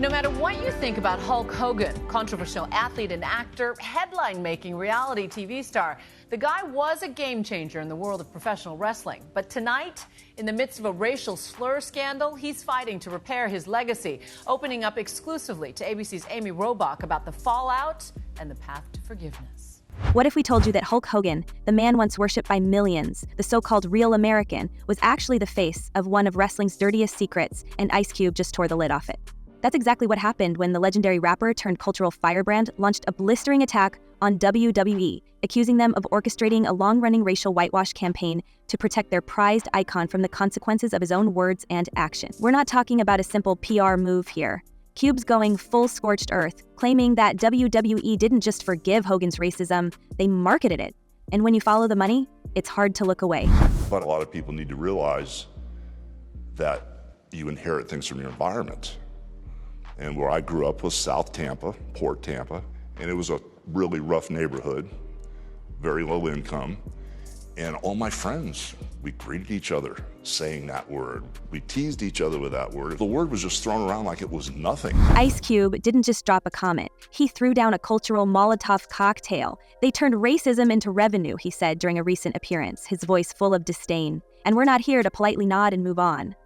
No matter what you think about Hulk Hogan, controversial athlete and actor, headline-making reality TV star, the guy was a game changer in the world of professional wrestling. But tonight, in the midst of a racial slur scandal, he's fighting to repair his legacy, opening up exclusively to ABC's Amy Robach about the fallout and the path to forgiveness. What if we told you that Hulk Hogan, the man once worshipped by millions, the so-called real American, was actually the face of one of wrestling's dirtiest secrets, and Ice Cube just tore the lid off it? That's exactly what happened when the legendary rapper turned cultural firebrand launched a blistering attack on WWE, accusing them of orchestrating a long-running racial whitewash campaign to protect their prized icon from the consequences of his own words and actions. We're not talking about a simple PR move here. Cube's going full scorched earth, claiming that WWE didn't just forgive Hogan's racism, they marketed it. And when you follow the money, it's hard to look away. But a lot of people need to realize that you inherit things from your environment. And where I grew up was South Tampa, Port Tampa, and it was a really rough neighborhood, very low income. And all my friends, we greeted each other saying that word. We teased each other with that word. The word was just thrown around like it was nothing. Ice Cube didn't just drop a comment. He threw down a cultural Molotov cocktail. They turned racism into revenue, he said during a recent appearance, his voice full of disdain. And we're not here to politely nod and move on.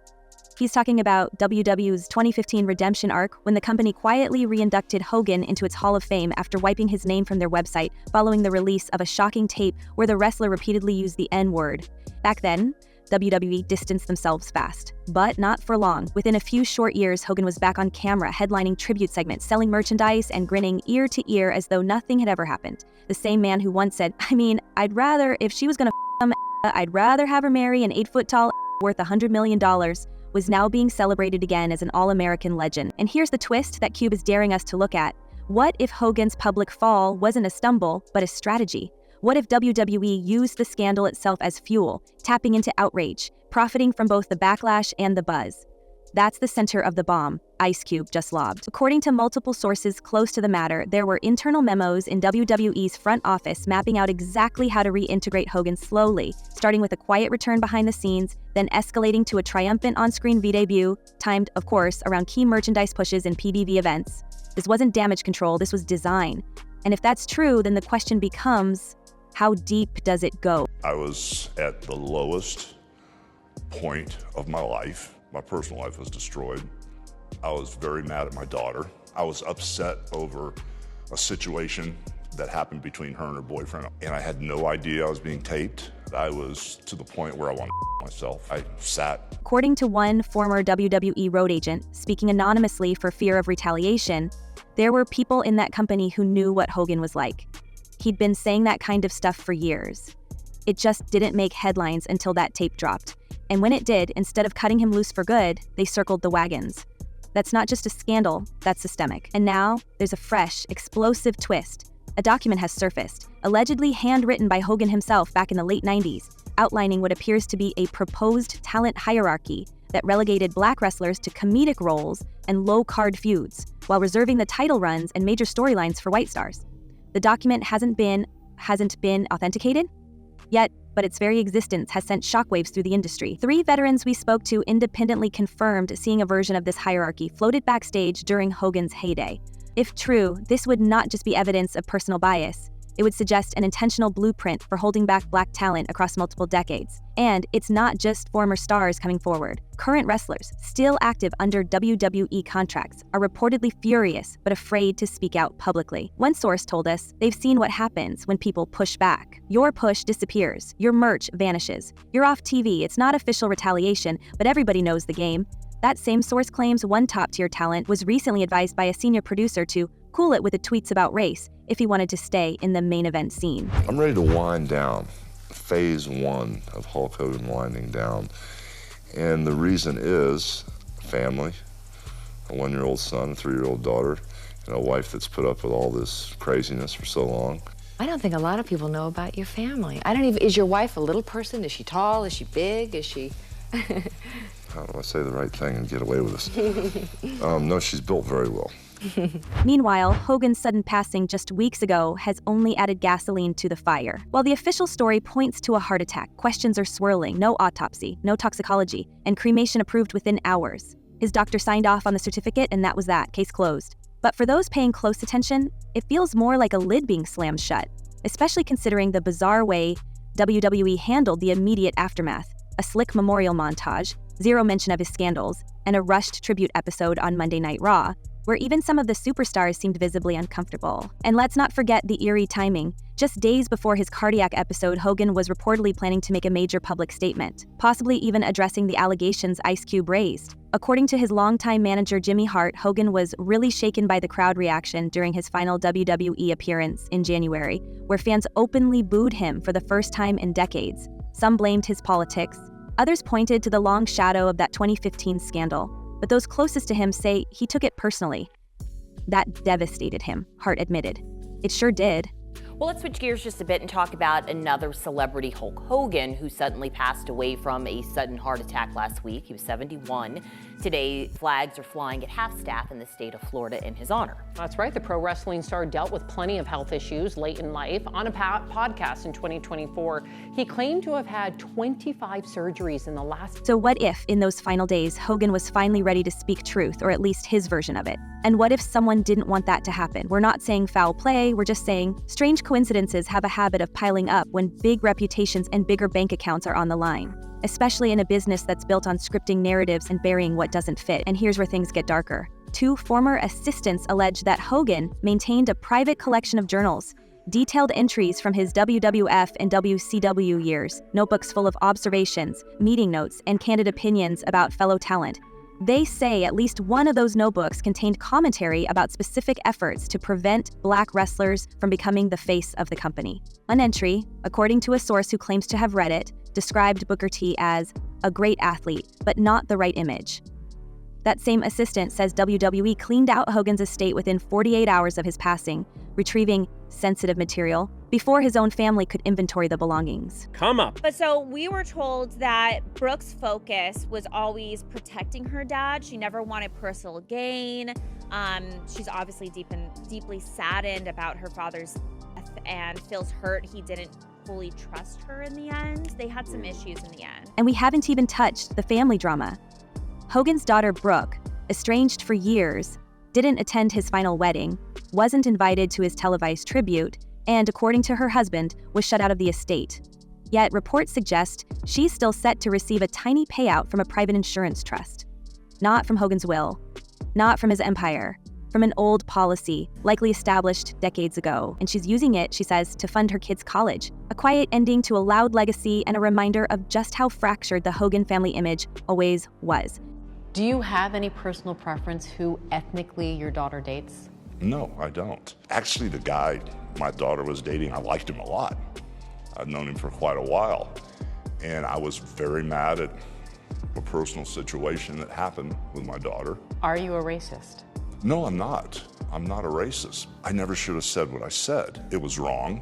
He's talking about WWE's 2015 redemption arc when the company quietly reinducted Hogan into its Hall of Fame after wiping his name from their website following the release of a shocking tape where the wrestler repeatedly used the N-word. Back then, WWE distanced themselves fast, but not for long. Within a few short years, Hogan was back on camera, headlining tribute segments, selling merchandise, and grinning ear to ear as though nothing had ever happened. The same man who once said, I'd rather, if she was gonna I'd rather have her marry an 8-foot-tall worth $100 million, was now being celebrated again as an all-American legend. And here's the twist that Cube is daring us to look at. What if Hogan's public fall wasn't a stumble, but a strategy? What if WWE used the scandal itself as fuel, tapping into outrage, profiting from both the backlash and the buzz? That's the center of the bomb Ice Cube just lobbed. According to multiple sources close to the matter, there were internal memos in WWE's front office mapping out exactly how to reintegrate Hogan slowly, starting with a quiet return behind the scenes, then escalating to a triumphant on-screen V-debut, timed, of course, around key merchandise pushes and PBV events. This wasn't damage control, this was design. And if that's true, then the question becomes, how deep does it go? I was at the lowest point of my life. My personal life was destroyed. I was very mad at my daughter. I was upset over a situation that happened between her and her boyfriend, and I had no idea I was being taped. I was to the point where I wanted to myself. I sat. According to one former WWE road agent, speaking anonymously for fear of retaliation, there were people in that company who knew what Hogan was like. He'd been saying that kind of stuff for years. It just didn't make headlines until that tape dropped. And when it did, instead of cutting him loose for good, they circled the wagons. That's not just a scandal, that's systemic. And now, there's a fresh, explosive twist. A document has surfaced, allegedly handwritten by Hogan himself back in the late 90s, outlining what appears to be a proposed talent hierarchy that relegated black wrestlers to comedic roles and low-card feuds, while reserving the title runs and major storylines for white stars. The document hasn't been authenticated yet, but its very existence has sent shockwaves through the industry. 3 veterans we spoke to independently confirmed seeing a version of this hierarchy floated backstage during Hogan's heyday. If true, this would not just be evidence of personal bias. It would suggest an intentional blueprint for holding back black talent across multiple decades. And it's not just former stars coming forward. Current wrestlers, still active under WWE contracts, are reportedly furious but afraid to speak out publicly. One source told us they've seen what happens when people push back. Your push disappears, your merch vanishes. You're off TV, it's not official retaliation, but everybody knows the game. That same source claims one top-tier talent was recently advised by a senior producer to cool it with the tweets about race if he wanted to stay in the main event scene. I'm ready to wind down. Phase 1 of Hulk Hogan winding down. And the reason is family, a 1-year-old son, a 3-year-old daughter, and a wife that's put up with all this craziness for so long. I don't think a lot of people know about your family. Is your wife a little person? Is she tall? Is she big? Is she... How do I say the right thing and get away with this? No, she's built very well. Meanwhile, Hogan's sudden passing just weeks ago has only added gasoline to the fire. While the official story points to a heart attack, questions are swirling, no autopsy, no toxicology, and cremation approved within hours. His doctor signed off on the certificate and that was that, case closed. But for those paying close attention, it feels more like a lid being slammed shut, especially considering the bizarre way WWE handled the immediate aftermath, a slick memorial montage, zero mention of his scandals, and a rushed tribute episode on Monday Night Raw, where even some of the superstars seemed visibly uncomfortable. And let's not forget the eerie timing. Just days before his cardiac episode, Hogan was reportedly planning to make a major public statement, possibly even addressing the allegations Ice Cube raised. According to his longtime manager Jimmy Hart, Hogan was really shaken by the crowd reaction during his final WWE appearance in January, where fans openly booed him for the first time in decades. Some blamed his politics, others pointed to the long shadow of that 2015 scandal. But those closest to him say he took it personally. That devastated him, Hart admitted. It sure did. Well, let's switch gears just a bit and talk about another celebrity, Hulk Hogan, who suddenly passed away from a sudden heart attack last week. He was 71. Today, flags are flying at half-staff in the state of Florida in his honor. That's right. The pro wrestling star dealt with plenty of health issues late in life. On a podcast in 2024, he claimed to have had 25 surgeries in the last... So what if, in those final days, Hogan was finally ready to speak truth, or at least his version of it? And what if someone didn't want that to happen? We're not saying foul play, we're just saying strange coincidences have a habit of piling up when big reputations and bigger bank accounts are on the line, especially in a business that's built on scripting narratives and burying what doesn't fit. And here's where things get darker. Two former assistants allege that Hogan maintained a private collection of journals, detailed entries from his WWF and WCW years, notebooks full of observations, meeting notes, and candid opinions about fellow talent. They say at least one of those notebooks contained commentary about specific efforts to prevent black wrestlers from becoming the face of the company. An entry, according to a source who claims to have read it, described Booker T as a great athlete, but not the right image. That same assistant says WWE cleaned out Hogan's estate within 48 hours of his passing, retrieving sensitive material before his own family could inventory the belongings. Come up. But so we were told that Brooke's focus was always protecting her dad. She never wanted personal gain. She's obviously deeply saddened about her father's death and feels hurt he didn't fully trust her in the end. They had some issues in the end. And we haven't even touched the family drama. Hogan's daughter Brooke, estranged for years, didn't attend his final wedding, wasn't invited to his televised tribute, and according to her husband, was shut out of the estate. Yet reports suggest she's still set to receive a tiny payout from a private insurance trust. Not from Hogan's will, not from his empire, from an old policy, likely established decades ago, and she's using it, she says, to fund her kids' college. A quiet ending to a loud legacy and a reminder of just how fractured the Hogan family image always was. Do you have any personal preference who ethnically your daughter dates? No, I don't. Actually, the guy my daughter was dating, I liked him a lot. I've known him for quite a while. And I was very mad at a personal situation that happened with my daughter. Are you a racist? No, I'm not. I'm not a racist. I never should have said what I said. It was wrong.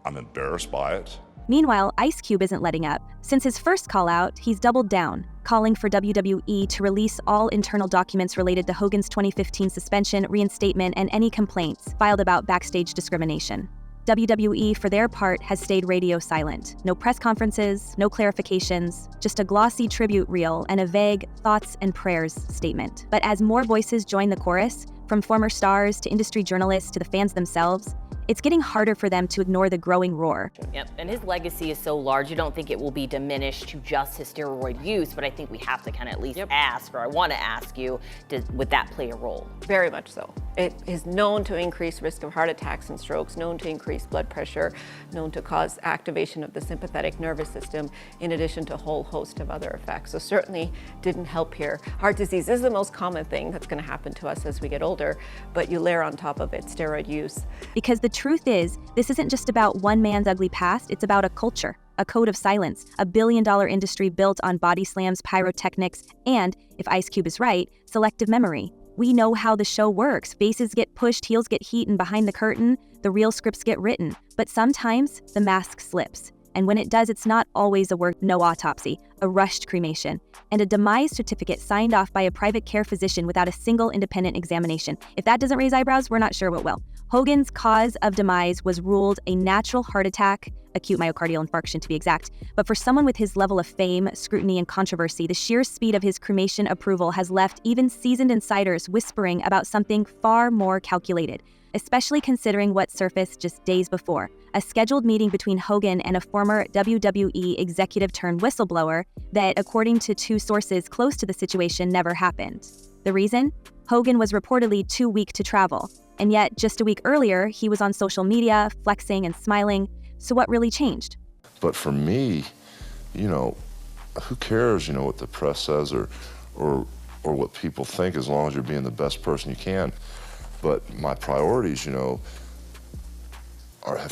I'm embarrassed by it. Meanwhile, Ice Cube isn't letting up. Since his first call out, he's doubled down, calling for WWE to release all internal documents related to Hogan's 2015 suspension, reinstatement, and any complaints filed about backstage discrimination. WWE, for their part, has stayed radio silent. No press conferences, no clarifications, just a glossy tribute reel and a vague thoughts and prayers statement. But as more voices join the chorus, from former stars to industry journalists to the fans themselves, it's getting harder for them to ignore the growing roar. Yep, and his legacy is so large, you don't think it will be diminished to just his steroid use, but I think we have to kind of at least ask, or I want to ask you, would that play a role? Very much so. It is known to increase risk of heart attacks and strokes, known to increase blood pressure, known to cause activation of the sympathetic nervous system, in addition to a whole host of other effects. So certainly didn't help here. Heart disease is the most common thing that's going to happen to us as we get older, but you layer on top of it steroid use. Because the truth is, this isn't just about one man's ugly past, it's about a culture, a code of silence, a billion-dollar industry built on body slams, pyrotechnics, and, if Ice Cube is right, selective memory. We know how the show works. Faces get pushed, heels get heat, and behind the curtain, the real scripts get written. But sometimes, the mask slips. And when it does, it's not always a word, no autopsy, a rushed cremation, and a demise certificate signed off by a private care physician without a single independent examination. If that doesn't raise eyebrows, we're not sure what will. Hogan's cause of demise was ruled a natural heart attack, acute myocardial infarction to be exact. But for someone with his level of fame, scrutiny, and controversy, the sheer speed of his cremation approval has left even seasoned insiders whispering about something far more calculated, especially considering what surfaced just days before: a scheduled meeting between Hogan and a former WWE executive turned whistleblower that, according to two sources close to the situation, never happened. The reason? Hogan was reportedly too weak to travel. And yet, just a week earlier, he was on social media, flexing and smiling. So what really changed? But for me, who cares, what the press says or what people think, as long as you're being the best person you can. But my priorities, have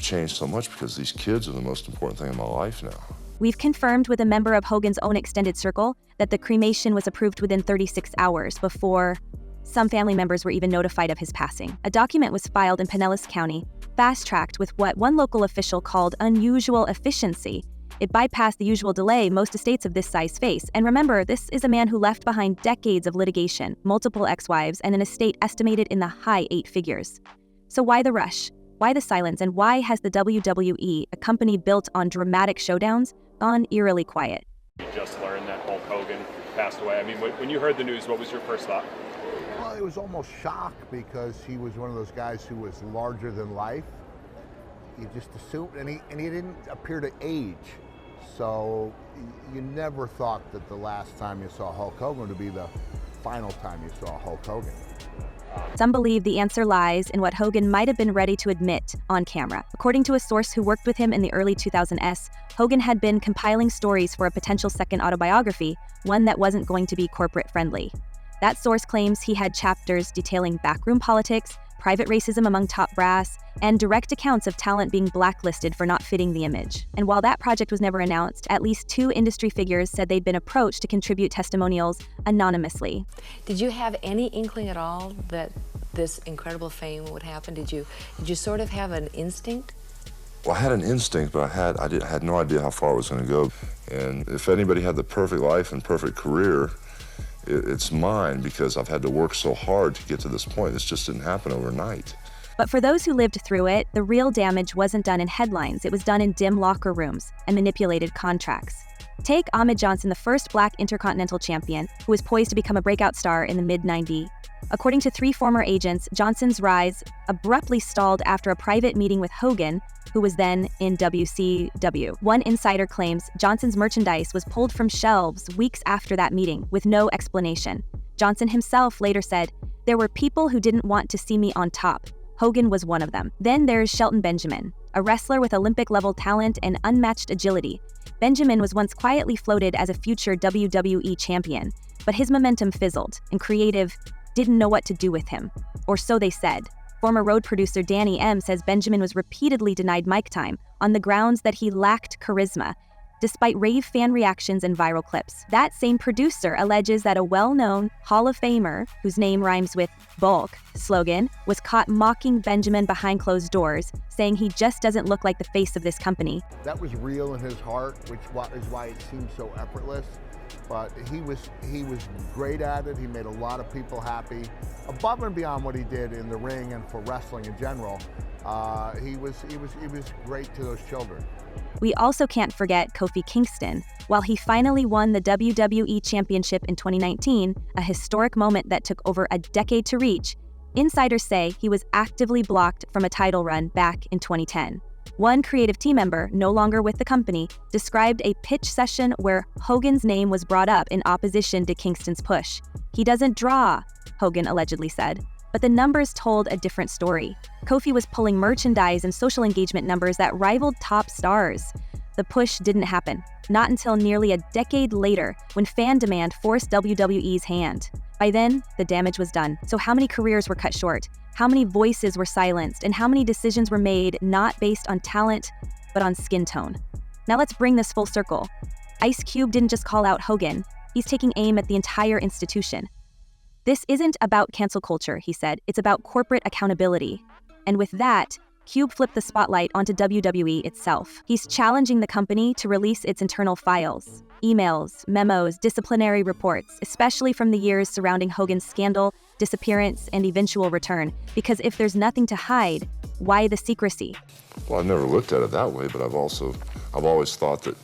changed so much because these kids are the most important thing in my life now. We've confirmed with a member of Hogan's own extended circle that the cremation was approved within 36 hours before some family members were even notified of his passing. A document was filed in Pinellas County, fast-tracked with what one local official called unusual efficiency. It bypassed the usual delay most estates of this size face. And remember, this is a man who left behind decades of litigation, multiple ex-wives, and an estate estimated in the high 8 figures. So why the rush? Why the silence? And why has the WWE, a company built on dramatic showdowns, gone eerily quiet? You just learned that Hulk Hogan passed away. I mean, when you heard the news, what was your first thought? Well, it was almost shock because he was one of those guys who was larger than life. You just assumed, and he didn't appear to age. So you never thought that the last time you saw Hulk Hogan would be the final time you saw Hulk Hogan. Some believe the answer lies in what Hogan might have been ready to admit on camera. According to a source who worked with him in the early 2000s, Hogan had been compiling stories for a potential second autobiography, one that wasn't going to be corporate friendly. That source claims he had chapters detailing backroom politics, private racism among top brass, and direct accounts of talent being blacklisted for not fitting the image. And while that project was never announced, at least 2 industry figures said they'd been approached to contribute testimonials anonymously. Did you have any inkling at all that this incredible fame would happen? Did you sort of have an instinct? Well, I had an instinct, but I had no idea how far it was going to go. And if anybody had the perfect life and perfect career, it's mine, because I've had to work so hard to get to this point. This just didn't happen overnight. But for those who lived through it, the real damage wasn't done in headlines. It was done in dim locker rooms and manipulated contracts. Take Ahmed Johnson, the first Black Intercontinental Champion, who was poised to become a breakout star in the mid-90s. According to 3 former agents, Johnson's rise abruptly stalled after a private meeting with Hogan, who was then in WCW. One insider claims Johnson's merchandise was pulled from shelves weeks after that meeting with no explanation. Johnson himself later said, "There were people who didn't want to see me on top. Hogan was one of them." Then there's Shelton Benjamin, a wrestler with Olympic-level talent and unmatched agility. Benjamin was once quietly floated as a future WWE champion, but his momentum fizzled, and creative didn't know what to do with him, or so they said. Former road producer Danny M. says Benjamin was repeatedly denied mic time on the grounds that he lacked charisma, despite rave fan reactions and viral clips. That same producer alleges that a well-known Hall of Famer, whose name rhymes with bulk slogan, was caught mocking Benjamin behind closed doors, saying he just doesn't look like the face of this company. That was real in his heart, which is why it seemed so effortless. But he was great at it. He made a lot of people happy, above and beyond what he did in the ring and for wrestling in general. He was great to those children. We also can't forget Kofi Kingston. While he finally won the WWE Championship in 2019, a historic moment that took over a decade to reach, insiders say he was actively blocked from a title run back in 2010. One creative team member, no longer with the company, described a pitch session where Hogan's name was brought up in opposition to Kingston's push. "He doesn't draw," Hogan allegedly said. But the numbers told a different story. Kofi was pulling merchandise and social engagement numbers that rivaled top stars. The push didn't happen, not until nearly a decade later, when fan demand forced WWE's hand. By then, the damage was done. So how many careers were cut short? How many voices were silenced? And how many decisions were made not based on talent, but on skin tone? Now let's bring this full circle. Ice Cube didn't just call out Hogan. He's taking aim at the entire institution. "This isn't about cancel culture," he said. "It's about corporate accountability." And with that Cube flipped the spotlight onto WWE itself. He's challenging the company to release its internal files, emails, memos, disciplinary reports, especially from the years surrounding Hogan's scandal, disappearance, and eventual return. Because if there's nothing to hide, why the secrecy? Well, I've never looked at it that way, but I've always thought that,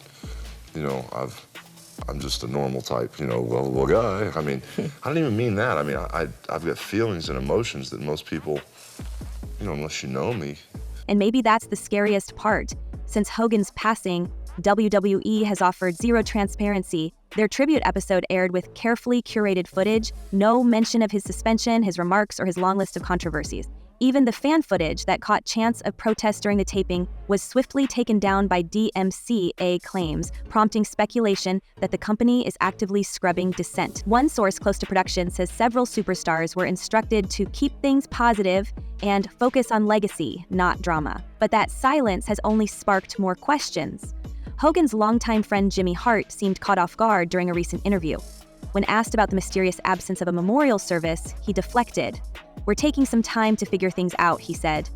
I'm just a normal type, lovable guy. I mean, I don't even mean that. I mean, I've got feelings and emotions that most people, unless you know me. And maybe that's the scariest part. Since Hogan's passing, WWE has offered zero transparency. Their tribute episode aired with carefully curated footage, no mention of his suspension, his remarks, or his long list of controversies. Even the fan footage that caught chants of protest during the taping was swiftly taken down by DMCA claims, prompting speculation that the company is actively scrubbing dissent. One source close to production says several superstars were instructed to keep things positive and focus on legacy, not drama. But that silence has only sparked more questions. Hogan's longtime friend Jimmy Hart seemed caught off guard during a recent interview. When asked about the mysterious absence of a memorial service, he deflected. "We're taking some time to figure things out," he said.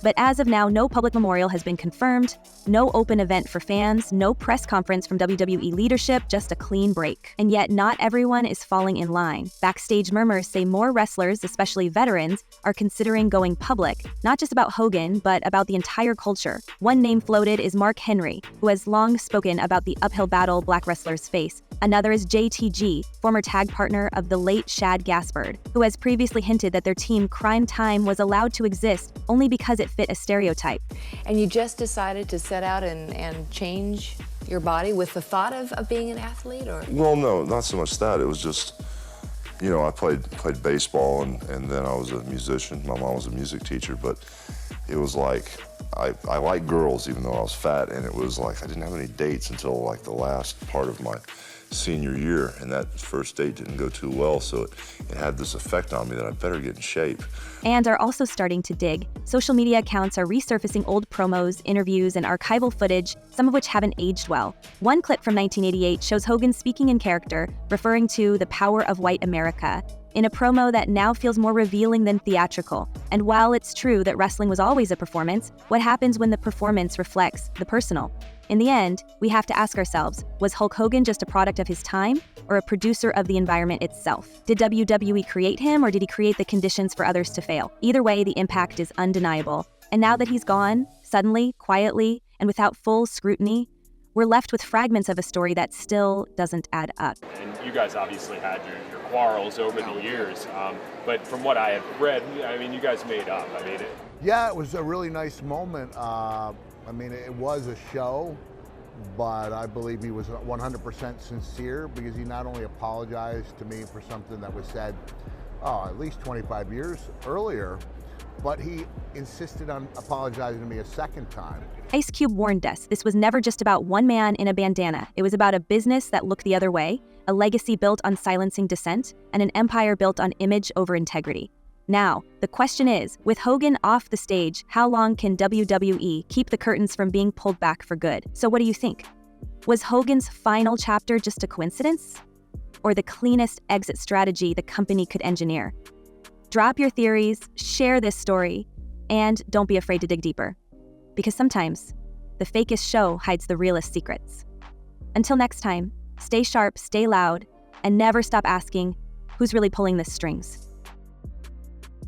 But as of now, no public memorial has been confirmed, no open event for fans, no press conference from WWE leadership, just a clean break. And yet not everyone is falling in line. Backstage murmurs say more wrestlers, especially veterans, are considering going public, not just about Hogan, but about the entire culture. One name floated is Mark Henry, who has long spoken about the uphill battle black wrestlers face. Another is JTG, former tag partner of the late Shad Gaspard, who has previously hinted that their team Crime Time was allowed to exist only because it fit a stereotype. And you just decided to set out and change your body with the thought of being an athlete, or? Well, no, not so much that. It was just, I played baseball and then I was a musician. My mom was a music teacher, but it was like, I like girls even though I was fat, and it was like I didn't have any dates until like the last part of my senior year, and that first date didn't go too well, so it had this effect on me that I better get in shape. And are also starting to dig. Social media accounts are resurfacing old promos, interviews, and archival footage, some of which haven't aged well. One clip from 1988 shows Hogan speaking in character, referring to the power of white America, in a promo that now feels more revealing than theatrical. And while it's true that wrestling was always a performance, what happens when the performance reflects the personal? In the end, we have to ask ourselves, was Hulk Hogan just a product of his time or a producer of the environment itself? Did WWE create him, or did he create the conditions for others to fail? Either way, the impact is undeniable. And now that he's gone, suddenly, quietly, and without full scrutiny, we're left with fragments of a story that still doesn't add up. And you guys obviously had your quarrels over the years, but from what I have read, you guys made up. Yeah, it was a really nice moment. It was a show, but I believe he was 100% sincere, because he not only apologized to me for something that was said, at least 25 years earlier, but he insisted on apologizing to me a second time. Ice Cube warned us this was never just about one man in a bandana. It was about a business that looked the other way, a legacy built on silencing dissent, and an empire built on image over integrity. Now, the question is, with Hogan off the stage, how long can WWE keep the curtains from being pulled back for good? So what do you think? Was Hogan's final chapter just a coincidence? Or the cleanest exit strategy the company could engineer? Drop your theories, share this story, and don't be afraid to dig deeper. Because sometimes, the fakest show hides the realest secrets. Until next time, stay sharp, stay loud, and never stop asking, who's really pulling the strings?